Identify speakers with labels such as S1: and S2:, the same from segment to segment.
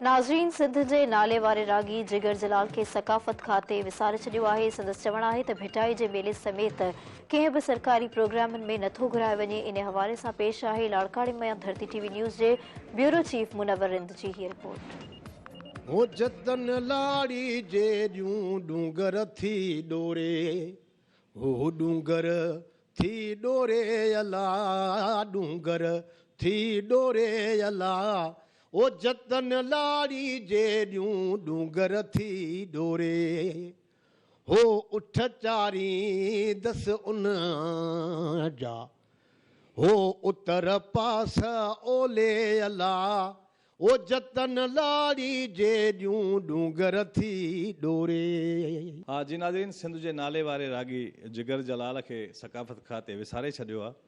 S1: नाज़रीन, सिंध जे नाले वारे रागी जिगर जलाल खे सकाफ़त खाते विसारे छॾियो आहे। संदसि चवणु आहे त भिटाई जे मेले समेत कंहिं बि सरकारी प्रोग्रामनि में नथो घुरायो वञे। इन हवाले सां पेश आहे लाड़काणे में धरती टीवी न्यूज़ जे ब्यूरो चीफ मुनव्वर रिंद जी हीअ रिपोर्ट।
S2: हो जतन लाड़ी जेड़ियूं डूंगर थी डोरे, हो डूंगर थी डोरे अला, डूंगर थी डोरे अला। ओ जतन लाड़ी जेड़ियूं डूंगर थी डोरे, हो उठ चारी दस उन जा, हो उतर पास ओले अला। ओ जतन लाड़ी जेड़ियूं डूंगर थी डोरे।
S3: हाँ जी नाज़रीन, सिंध जे नाले वारे रागी जिगर जलाल खे सकाफ़त खाते विसारे छॾियो आहे।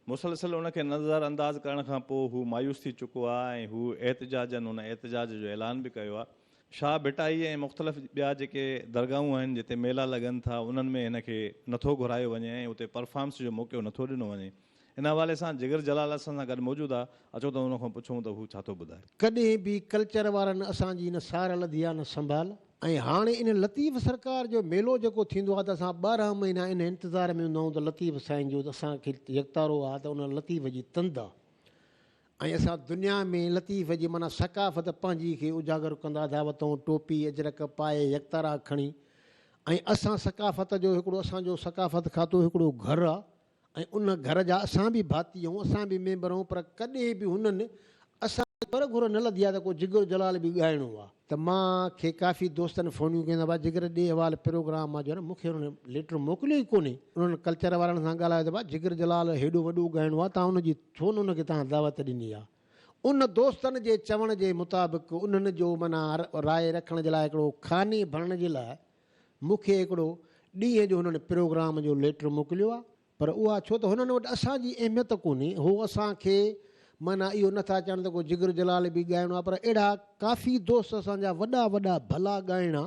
S3: मुसलसल उनखे नज़र अंदाज़ करण खां पोइ हू मायूस थी चुको आहे ऐं हू एहतजाजनि उन एहतजाज जो ऐलान बि कयो आहे। शाह भिटाई ऐं मुख़्तलिफ़ ॿिया जेके दरगाहूं आहिनि जिते मेला लॻनि था उन्हनि में हिनखे नथो घुरायो वञे ऐं उते परफॉर्मेंस जो मौक़ो नथो ॾिनो वञे। इन हवाले सां जिगर जलाल असां सां गॾु मौजूदु आहे। अचो त उनखां पुछूं त हू छा थो ॿुधाए।
S2: कॾहिं बि कल्चर वारनि असांजी न सार लधी आहे न संभाल। ऐं हाणे इन लतीफ़ सरकार जो मेलो जेको थींदो आहे त असां 12 महीना इन इंतज़ार में हूंदा आहियूं त लतीफ़ साईं जो असांखे यकतारो आहे त उन लतीफ़ जी तंद आहे। ऐं असां दुनिया में लतीफ़ जी माना सकाफ़त पंहिंजी खे उजागर कंदा, दावतूं टोपी अजरक पाए यकतारा खणी। ऐं असां सकाफ़त जो हिकिड़ो असांजो सकाफ़त खातो हिकिड़ो घरु आहे ऐं उन घर जा असां बि भाती आहियूं, असां बि मेंबर आहियूं। पर कॾहिं बि हुननि असां पर घुर न लधी आहे त को जिगर जलाल बि ॻाइणो आहे। त मूंखे काफ़ी दोस्तनि फ़ोनियूं कयूं भाई जिगर ॾे हवाल प्रोग्राम आहे जो न मूंखे हुननि लेटर मोकिलियो ई कोन्हे। उन्हनि कल्चर वारनि सां ॻाल्हायो त भाई जिगर जलाल हेॾो वॾो ॻाइणो आहे, तव्हां हुनजी छो न हुनखे तव्हां दावत ॾिनी आहे। उन दोस्तनि जे चवण जे मुताबिक़ उन्हनि जो माना राय रखण जे लाइ हिकिड़ो खाने भरण जे लाइ मूंखे हिकिड़ो ॾींहं जो हुननि प्रोग्राम जो लेटर मोकिलियो आहे। पर उहा छो त हुननि वटि असांजी अहमियत कोन्हे। हो असांखे माना इहो नथा चवनि त को जिगर जलाल बि ॻाइणो आहे। पर अहिड़ा काफ़ी दोस्त असांजा वॾा वॾा भला ॻाइणा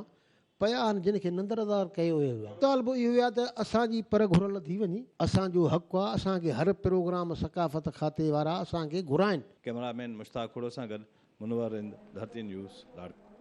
S2: पिया आहिनि जिन खे नंदरदार कयो वियो आहे। तालबो इहो आहे त असांजी पर घुरल थी वञे, असांजो हक़ु आहे असांखे हर प्रोग्राम सकाफ़त खाते वारा असांखे घुराइनि।
S3: कैमरामैन मुश्ताक खुड़ो सां गॾु मुनव्वर रिंद, धरती न्यूज़ लाड़काणे।